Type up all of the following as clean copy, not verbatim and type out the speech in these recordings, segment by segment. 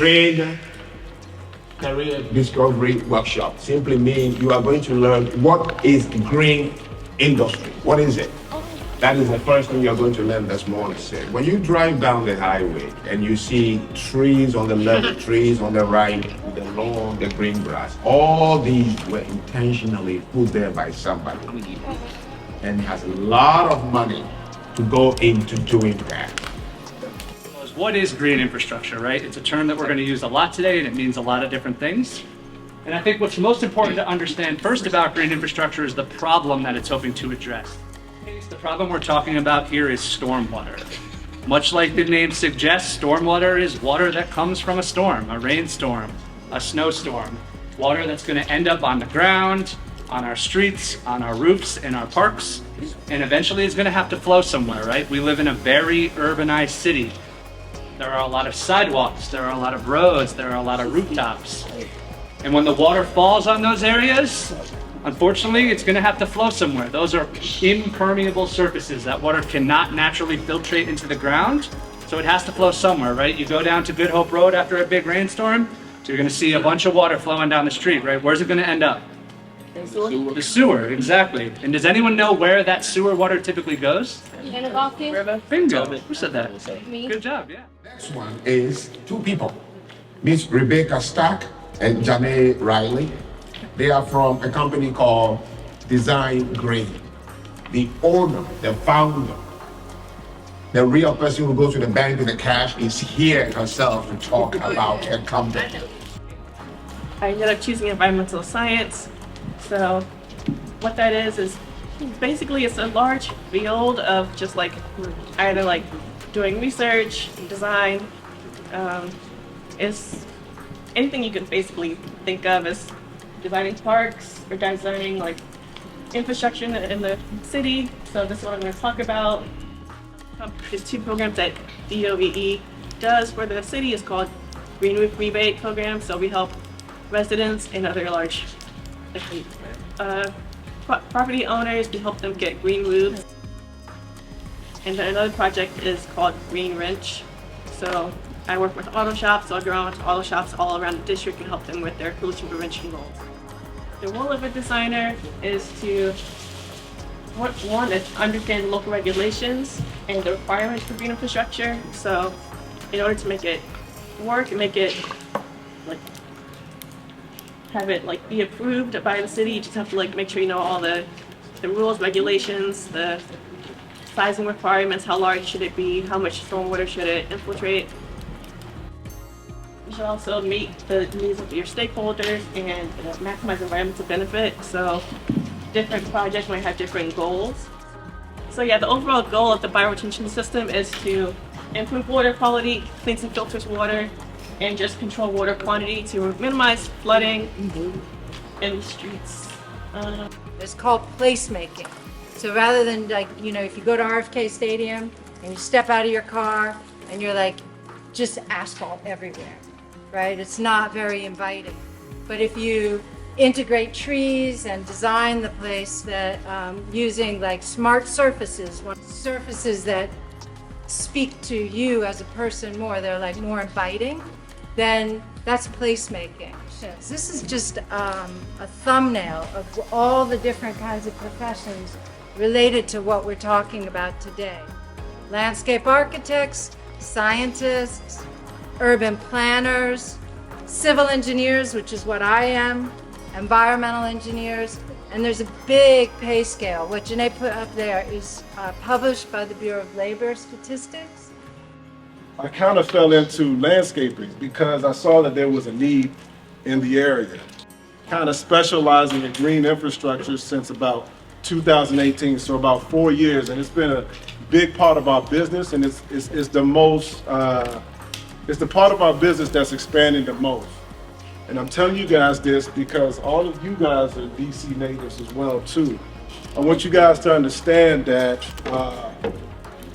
Green Career Discovery Workshop simply means you are going to learn what is green industry. What is it? That is the first thing you're going to learn this morning. When you drive down the highway and you see trees on the left, trees on the right, the lawn, the green grass, all these were intentionally put there by somebody and has a lot of money to go into doing that. What is green infrastructure, right? It's a term that we're going to use a lot today, and it means a lot of different things. And I think what's most important to understand first about green infrastructure is the problem that it's hoping to address. The problem we're talking about here is stormwater. Much like the name suggests, stormwater is water that comes from a storm, a rainstorm, a snowstorm. Water that's going to end up on the ground, on our streets, on our roofs, in our parks, and eventually is going to have to flow somewhere, right? We live in a very urbanized city. There are a lot of sidewalks, there are a lot of roads, there are a lot of rooftops. And when the water falls on those areas, unfortunately, it's going to have to flow somewhere. Those are impermeable surfaces. That water cannot naturally filtrate into the ground, so it has to flow somewhere, right? You go down to Good Hope Road after a big rainstorm, so you're going to see a bunch of water flowing down the street, right? Where's it going to end up? The sewer, exactly. And does anyone know where that sewer water typically goes? Anacostia. Bingo. Who said that? Me. Good job, yeah. Next one is two people, Miss Rebecca Stack and Janae Riley. They are from a company called Design Green. The owner, the founder, the real person who goes to the bank with the cash is here herself to talk about her company. I ended up choosing environmental science. So what that is basically it's a large field of just like either like doing research, design, it's anything you can basically think of as designing parks or designing like infrastructure in the city. So this is what I'm going to talk about. There's two programs that DOEE does for the city. It's called Green Roof Rebate Program. So we help residents and other large property owners to help them get green roofs. And then another project is called Green Wrench. So I work with auto shops, so I go around to auto shops all around the district and help them with their pollution prevention goals. The role of a designer is to, one is understand local regulations and the requirements for green infrastructure. So in order to make it work and make it like have it like be approved by the city, you just have to like make sure you know all the rules, regulations, the sizing requirements, how large should it be, how much stormwater should it infiltrate. You should also meet the needs of your stakeholders and maximize environmental benefit. So different projects might have different goals. So yeah, the overall goal of the bioretention system is to improve water quality, cleans and filters water, and just control water quantity to minimize flooding in the streets. It's called placemaking. So rather than like, you know, if you go to RFK Stadium and you step out of your car and you're like, just asphalt everywhere, right? It's not very inviting. But if you integrate trees and design the place that using like smart surfaces that speak to you as a person more, they're like more inviting, then that's placemaking. This is just a thumbnail of all the different kinds of professions related to what we're talking about today. Landscape architects, scientists, urban planners, civil engineers, which is what I am, environmental engineers, and there's a big pay scale. What Janae put up there is published by the Bureau of Labor Statistics. I kind of fell into landscaping because I saw that there was a need in the area. Kind of specializing in green infrastructure since about 2018, so about 4 years, and it's been a big part of our business, and it's the most, it's the part of our business that's expanding the most. And I'm telling you guys this because all of you guys are DC natives as well too. I want you guys to understand that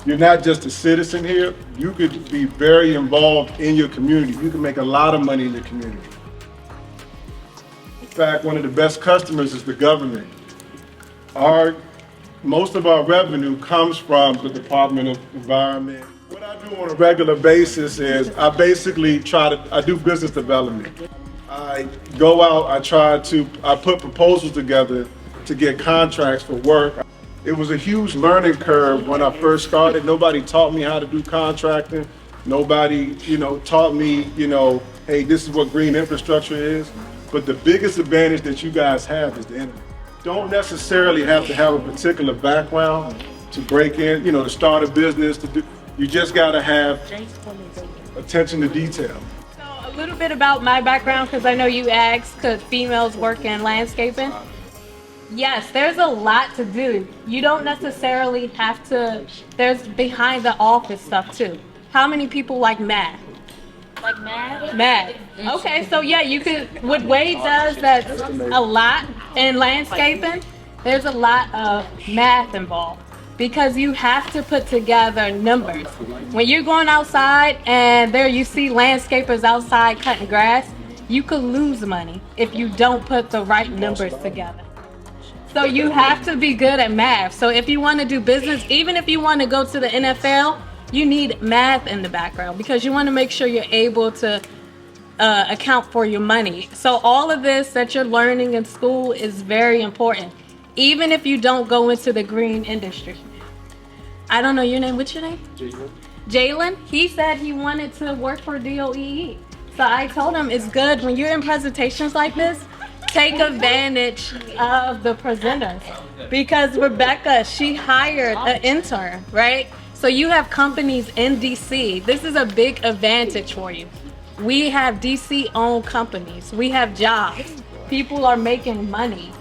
you're not just a citizen here, you could be very involved in your community. You can make a lot of money in your community. In fact, one of the best customers is the government. Most of our revenue comes from the Department of Environment. What I I do on a regular basis is I basically I do business development. I go out, I put proposals together to get contracts for work. It was a huge learning curve when I first started. Nobody taught me how to do contracting. Nobody, taught me, hey, this is what green infrastructure is. But the biggest advantage that you guys have is the internet. Don't necessarily have to have a particular background to break in, to start a business, you just gotta have attention to detail. So a little bit about my background, because I know you asked, could females work in landscaping? Yes, there's a lot to do. You don't necessarily have to, there's behind the office stuff too. How many people like math? Like math? Math. Okay, so yeah, you could, what Wade does, that's a lot in landscaping, there's a lot of math involved. Because you have to put together numbers. When you're going outside and there you see landscapers outside cutting grass, you could lose money if you don't put the right numbers together. So you have to be good at math. So if you want to do business, even if you want to go to the NFL, you need math in the background because you want to make sure you're able to account for your money. So all of this that you're learning in school is very important, even if you don't go into the green industry. I don't know your name. What's your name? Jalen. Jalen, he said he wanted to work for DOEE. So I told him it's good when you're in presentations like this, take advantage of the presenters. Because Rebecca, she hired an intern, right? So you have companies in DC. This is a big advantage for you. We have DC-owned companies. We have jobs. People are making money.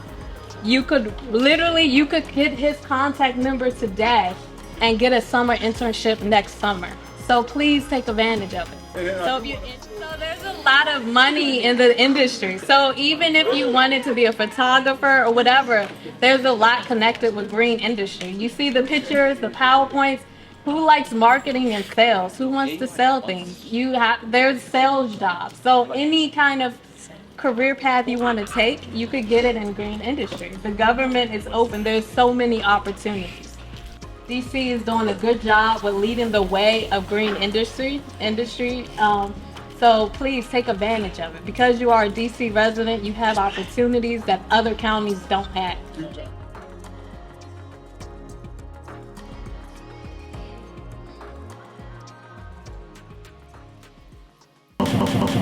You could get his contact number today and get a summer internship next summer. So please take advantage of it. So there's a lot of money in the industry. So even if you wanted to be a photographer or whatever, there's a lot connected with green industry. You see the pictures, the PowerPoints. Who likes marketing and sales? Who wants to sell things? There's sales jobs. So any kind of career path you want to take, you could get it in green industry. The government is open. There's so many opportunities. DC is doing a good job with leading the way of green industry. So please take advantage of it. Because you are a DC resident, you have opportunities that other counties don't have.